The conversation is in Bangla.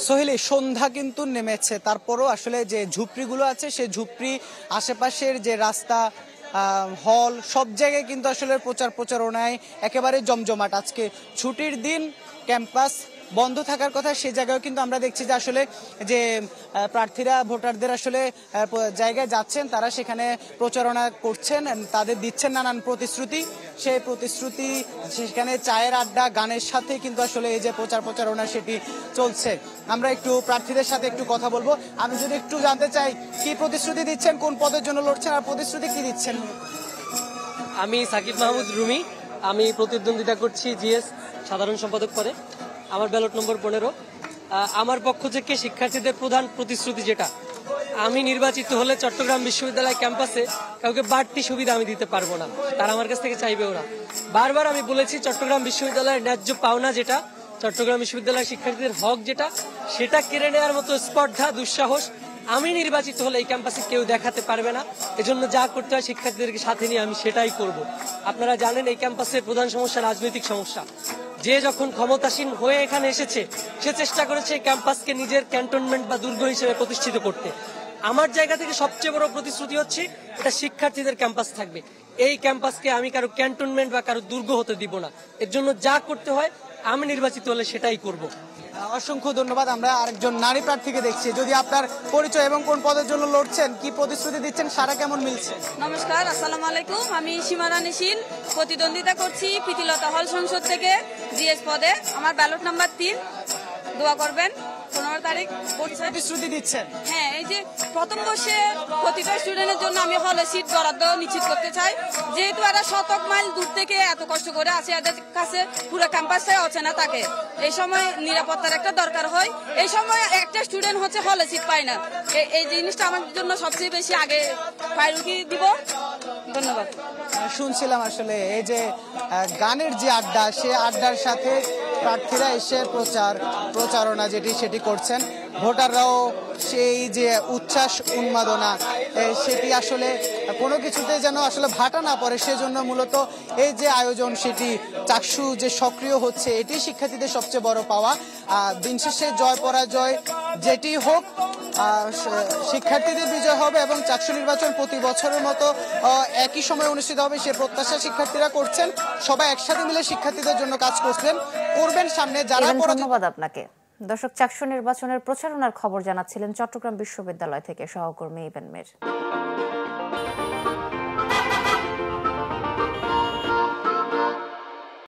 সোহেলি, সন্ধ্যা কিন্তু নেমেছে, তারপরও আসলে যে ঝুপড়িগুলো আছে সেই ঝুপড়ি আশেপাশের যে রাস্তা, হল, সব জায়গায় কিন্তু আসলে প্রচারণায় একেবারে জমজমাট। আজকে ছুটির দিন, ক্যাম্পাস বন্ধ থাকার কথা, সে জায়গায় কিন্তু আমরা দেখছি যে আসলে যে প্রার্থীরা ভোটারদের আসলে জায়গায় যাচ্ছেন, তারা সেখানে প্রচারণা করছেন, তাদের দিচ্ছেন নানান প্রতিশ্রুতি। সেই প্রতিশ্রুতি সেখানে চায়ের আড্ডা, গানের সাথে কিন্তু আসলে এই যে প্রচারণা সেটি চলছে। আমরা একটু প্রার্থীদের সাথে একটু কথা বলবো। আমি যদি একটু জানতে চাই, কি প্রতিশ্রুতি দিচ্ছেন, কোন পদের জন্য লড়ছেন, আর প্রতিশ্রুতি কি দিচ্ছেন? আমি সাকিব মাহমুদ রুমি, আমি প্রতিদ্বন্দ্বিতা করছি জিএস সাধারণ সম্পাদক পদে। আমার ব্যালট নম্বর 15। আমার পক্ষ থেকে শিক্ষার্থীদের প্রধান প্রতিশ্রুতি যেটা, আমি নির্বাচিত হলে চট্টগ্রাম বিশ্ববিদ্যালয় ক্যাম্পাসে কাউকে বাড়তি সুবিধা আমি দিতে পারবো না, তারা আমার কাছ থেকে চাইবে ওরা। বারবার আমি বলেছি চট্টগ্রাম বিশ্ববিদ্যালয়ের ন্যায্য পাওনা যেটা, চট্টগ্রাম বিশ্ববিদ্যালয়ের শিক্ষার্থীদের হক যেটা, সেটা কেড়ে নেওয়ার মতো স্পর্ধা, দুঃসাহস আমি নির্বাচিত হলে এই ক্যাম্পাসে কেউ দেখাতে পারবে না। এজন্য যা করতে হয় শিক্ষার্থীদেরকে সাথে নিয়ে আমি সেটাই করব। আপনারা জানেন এই ক্যাম্পাসের প্রধান সমস্যা রাজনৈতিক সমস্যা। যে যখন ক্ষমতাসীন হয়ে এখানে এসেছে, সে চেষ্টা করেছে এই ক্যাম্পাসকে নিজের ক্যান্টনমেন্ট বা দুর্গ হিসেবে প্রতিষ্ঠিত করতে। আমার জায়গা থেকে সবচেয়ে বড় প্রতিশ্রুতি হচ্ছে এটা শিক্ষার্থীদের ক্যাম্পাস থাকবে। এই ক্যাম্পাসকে আমি কারো ক্যান্টনমেন্ট বা কারো দুর্গ হতে দিব না। এর জন্য যা করতে হয় আমি নির্বাচিত হলে সেটাই করব। অসংখ্য ধন্যবাদ। আমরা আরেকজন নারী প্রার্থীকে দেখছি। যদি আপনার পরিচয় এবং কোন পদের জন্য লড়ছেন, কি প্রতিশ্রুতি দিচ্ছেন, সারা কেমন মিলছে? নমস্কার, আসসালামু আলাইকুম। আমি সীমা রানী শীল, প্রতিদ্বন্দ্বিতা করছি প্রীতিলতা হল সংসদ থেকে জিএস পদে। আমার ব্যালট নাম্বার 3। দোয়া করবেন। 15 তারিখ প্রতিশ্রুতি দিচ্ছেন? হ্যাঁ, এই যে প্রথম বর্ষে প্রতিটা স্টুডেন্টের জন্য আমি হলে সিট বরাদ্দ নিশ্চিত করতে চাই। যেহেতু এরা শতক মাইল দূর থেকে এত কষ্ট করে আসে, এদের কাছে পুরো ক্যাম্পাসটাই অচেনা থাকে। এই সময় নিরাপত্তার একটা দরকার হয়। এই সময় একটা স্টুডেন্ট হচ্ছে হলে সিট পায় না। এই জিনিসটা আমার জন্য সবচেয়ে বেশি আগে প্রায়োরিটি দিব। ধন্যবাদ। শুনছিলাম আসলে এই যে গানের যে আড্ডা, সে আড্ডার সাথে প্রার্থীরা এসে প্রচারণা সেটি করছেন। ভোটাররাও সেই যে উচ্ছ্বাস উন্মাদনা, সেটি আসলে কোনো কিছুতে যেন আসলে ভাটা না পড়ে, সেজন্য মূলত এই যে আয়োজন, সেটি চাকসু যে সক্রিয় হচ্ছে, এটি শিক্ষার্থীদের সবচেয়ে বড় পাওয়া। দিন শেষে জয় পরাজয় যেটি হোক, শিক্ষার্থীদের বিজয় হবে এবং চাকসু নির্বাচন প্রতি বছরের মতো একই সময় অনুষ্ঠিত হবে, সে প্রত্যাশা শিক্ষার্থীরা করছেন। সবাই একসাথে মিলে শিক্ষার্থীদের জন্য কাজ করবেন সামনে যারা। ধন্যবাদ আপনাকে। দর্শক, চাকসু নির্বাচনের প্রচারণার খবর জানাচ্ছিলেন চট্টগ্রাম বিশ্ববিদ্যালয় থেকে সহকর্মী ইবেন মির।